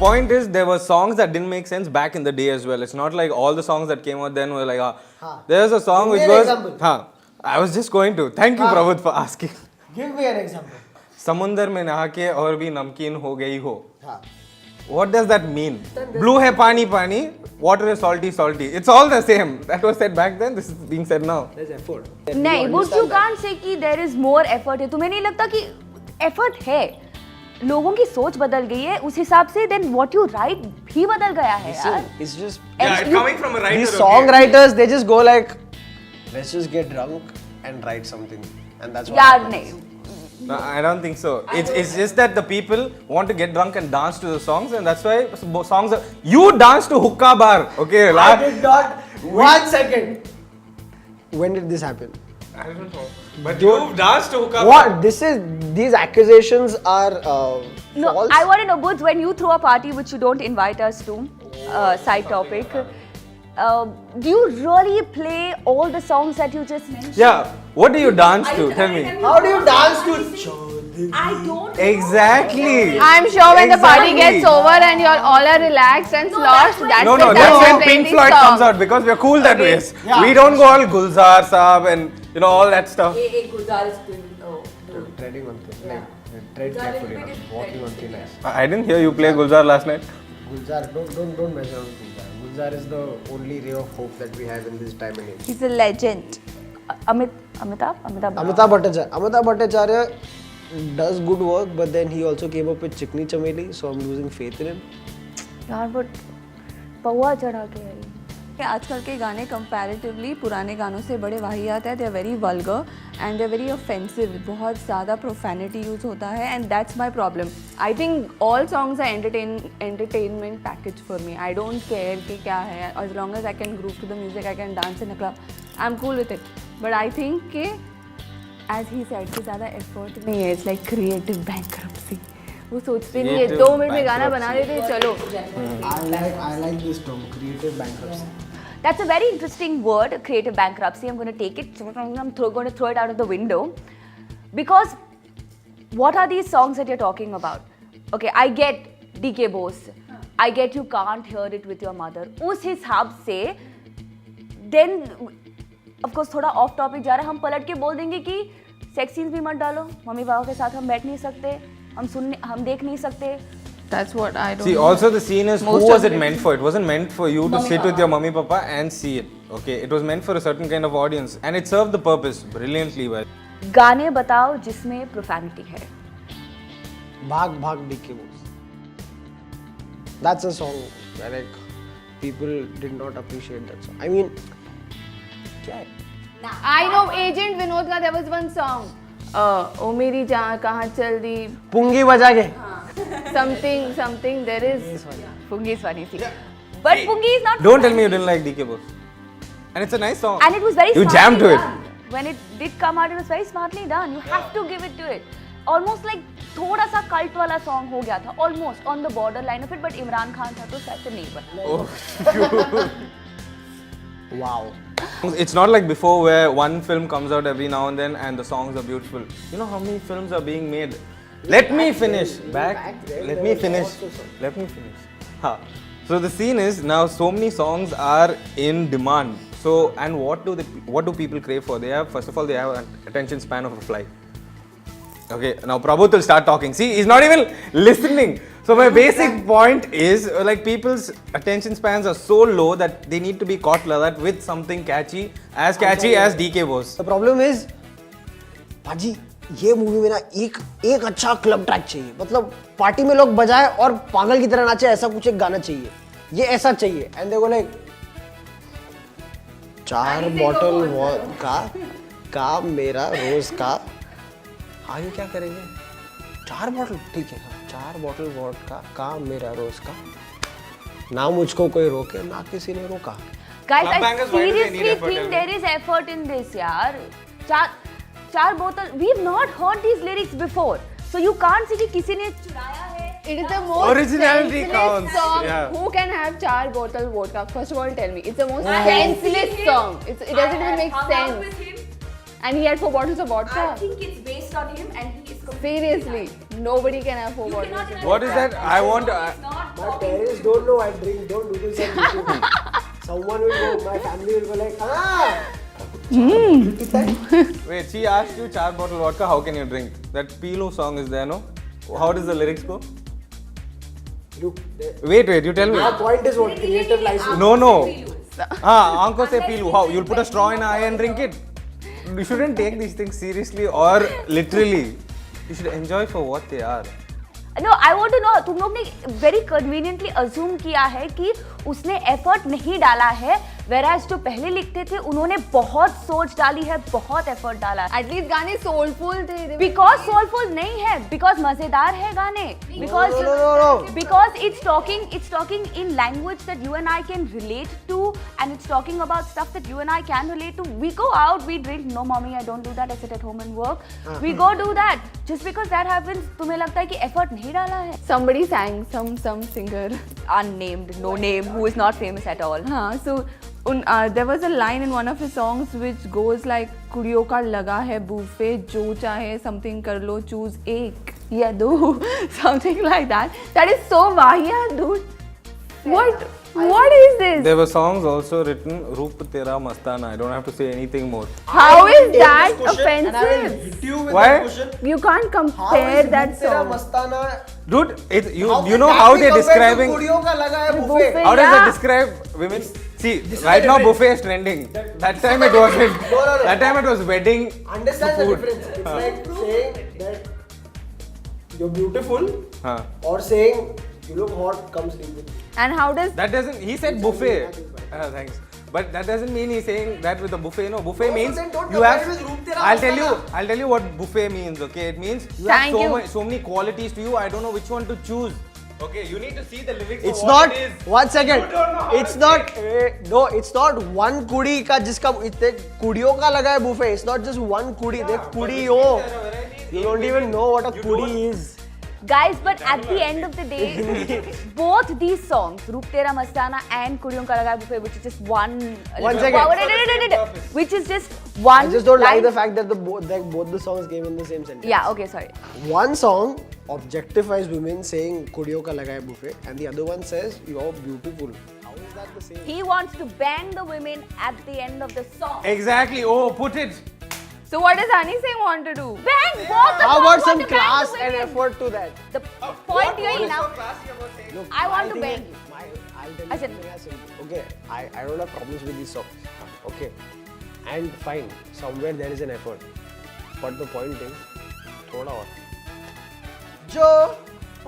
point is, there were songs that didn't make sense back in the day as well. It's not like all the songs that came out then were like, there's a song which was. I was just going to. Thank you, Prabhupada, for asking. Give me an example. समुंदर में नहा के और भी नमकीन हो गई हो. What does that mean? Blue hai pani pani, water is salty salty. It's all the same. That was said back then. This is being said now. There's effort. नहीं, but you can't say कि there is more effort है. तुम्हें नहीं लगता कि effort है? लोगों की सोच बदल गई है उस हिसाब से. Then what you write भी बदल गया है यार. It's just Coming from a writer. these songwriters, they just go like, let's just get drunk and write something, and that's what. यार नहीं. No, I don't think so. It's just that the people want to get drunk and dance to the songs, and that's why songs are. You dance to hookah bar, okay? I did not. 1 second. When did this happen? I don't know. But you danced to hookah bar. What? These accusations are No, false. I want to know, Boots, when you throw a party which you don't invite us to, side topic, do you really play all the songs that you just mentioned? Yeah. What do you dance to? Tell me. How do you dance to? I don't. Exactly. I'm sure when the party gets over and you're all are relaxed and sloshed, that's No, the time that's you're when playing Pink these Floyd songs. comes out because we're cool that way. Yeah. We don't go all Gulzar Saab and all that stuff. Gulzar is good. Treading on thin ice. Tread carefully. Walking on thin ice. I didn't hear you play Gulzar last night. Gulzar, don't measure on Gulzar. Gulzar is the only ray of hope that we have in this time and age. He's a legend. Amitabh Bhattacharya does good work, but then he also came up with Chikni Chameli, so I'm losing faith in him. यार but पौवा चढ़ा के आई. आजकल के गाने comparatively पुराने गानों से बड़े वाहियात है. They are very vulgar and they are very offensive. बहुत ज़्यादा प्रोफैनिटी यूज होता है and that's my problem. I think all songs are entertainment package for me. I don't care कि क्या है. As long as I can groove to the music, I can dance in a club, I am cool with it. But I think कि as he said कि ज़्यादा effort नहीं है. It's like creative bankruptcy. वो सोचते नहीं है 2 minute में गाना बना देते चलो. I like this term, creative bankruptcy. That's a very interesting word, creative bankruptcy. I'm going to take it. I'm going to throw it out of the window. Because what are these songs that you're talking about? Okay, I get DK Bose. I get you can't hear it with your mother. उस हिसाब से then of course थोड़ा off topic जा रहा है. हम पलट के बोल देंगे कि sex scenes भी मत डालो. मम्मी पापा के साथ हम बैठ नहीं सकते. हम देख नहीं सकते. That's what I don't See, know. also the scene is Most who was of it it. meant for? It wasn't meant for you to sit with your mummy papa and see it. Okay, it was meant for a certain kind of audience, and it served the purpose brilliantly well. गाने बताओ जिसमें profanity है. Bhag Bhag DK Bose. That's a song where like people did not appreciate that song. I mean, क्या है? I know Agent Vinod ka there was one song. ओ मेरी जान कहाँ चल दी. पुंगी बजा के. Something there is. Pungi is funny, see. But Pungi is not. Don't tell me you didn't like DK Bose. And it's a nice song. And it was very You smartly jammed to it. done. When it did come out, it was very smartly done. You have to give it to it. Almost like थोड़ा सा cult वाला song हो गया था. Almost on the borderline of it, but Imran Khan था तो such a neighbor. Wow. It's not like before where one film comes out every now and then and the songs are beautiful. You know how many films are being made? Let me finish. Let me finish. So the scene is now so many songs are in demand. So and what do people crave for? They have, first of all, they have an attention span of a fly. Okay, now Prabhu will start talking. See, he's not even listening. So my basic point is like people's attention spans are so low that they need to be caught like that with something catchy as DK Bose. The problem is, पाजी ये movie में ना एक अच्छा club track चाहिए. मतलब party में लोग बजाए और पागल की तरह नाचे, ऐसा कुछ एक गाना चाहिए. ये ऐसा चाहिए. And they go like 4 bottle vodka का मेरा रोज का. आगे क्या करेंगे? 4 बॉटल ठीक है. 4 बॉटल वोडका का मेरा रोज का. ना मुझको कोई रोके ना किसी ने रोका. Guys, Club I bangers, why do they need seriously effort, think there is effort in this, यार. चार बोतल. We've not heard these lyrics before, so you can't say कि किसी ने चुराया है. It is the most Originality senseless counts, song. yeah. Who can have 4 bottle vodka? First of all, tell me. It's the most senseless song. It doesn't even make sense. And he had 4 bottles of vodka. I think it's based on him, and he is Seriously, nobody can have 4 bottles. What is that? I want. It's not My parents don't know I drink. Don't do this on YouTube. Someone will go. My family will go like, Wait, she asked you 4 bottle vodka, how can you drink? That Pilu song is there, no? How does the lyrics go? Look, Wait, you tell me. my point is what creative license. No. Aanko se Pilu. How? You'll put a straw in an eye and drink it? You shouldn't take these things seriously or literally. You should enjoy for what they are. No, I want to know, तुम लोग ने very conveniently assume किया है कि उसने effort नहीं डाला है, whereas जो पहले लिखते थे उन्होंने बहुत सोच डाली है, बहुत effort डाला है. At least गाने soulful थे. Because soulful नहीं है, because मजेदार है गाने. Because No. because it's talking in language that you and I can relate to, and it's talking about stuff that you and I can relate to. We go out, we drink. No, mommy, I don't do that. I sit at home and work. We go do that. Just because that happens, तुम्हें लगता है कि effort नहीं डाला है? Somebody sang, some singer. Unnamed, no name, who is not famous at all. हाँ, so there was a line in one of his songs which goes like कुड़ियों का लगा है बूफे जो चाहे something कर लो choose एक या दो something like that. That is so वाहियात, dude. What is this? There were songs also written, Roop Tera Mastana. I don't have to say anything more. How is Take that this question and I will offensive? hit you with Why? that question. You can't How compare is that Tera song. Mastana? Dude, you can know that how be they're compared to describing. कुड़ियों का लगा है Buffet. buffet. How does Yeah. that describe women? See, This is right the now difference. buffet is trending. That time it wasn't. No. That time it was wedding. Understand the food. difference? It's like saying that you're beautiful Huh. or saying you look hot, come sleep with me. And how does That doesn't. He said buffet. Thanks. But that doesn't mean he's saying that with a buffet. No, buffet No, means then don't you compare have. it with Roop Tera I'll tell you. Mastana. I'll tell you what buffet means. Okay, it means you Thank have you. so many qualities to you. I don't know which one to choose. Okay, you need to see the lyrics. It's for what not. It is. One second. You don't know how It's to not. say. No, it's not one कुड़ी का जिसका इतने कुड़ियों का लगा है buffet. It's not just one कुड़ी. देख कुड़ियों. You don't even know what a कुड़ी is. Guys, but at the end of the day, both these songs, Roop Tera Mastana and Kudiyon Ka Laga Hai Buffet, which is just one. One second. Wait. Which is just one. I just don't like line. the fact that both the songs came in the same sentence. Yeah. Okay. Sorry. One song objectifies women saying कुड़ियों का लगा है buffet, and the other one says you're beautiful. How is that the same? He wants to bang the women at the end of the song. Exactly. Oh, put it. so? What does Honey Singh want to do? Bang both the How songs. about some want to bang class the and women. effort to that? The point here now. Look, I want my to thing bang is- you. I'll tell I you said- something as simple. Okay, I don't have problems with these songs. Okay, and fine, somewhere there is an effort. But the point is, थोड़ा और. जो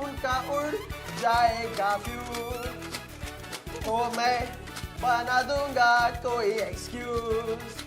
उनका उड़ जाएगा fuse, तो मैं बना दूंगा कोई excuse.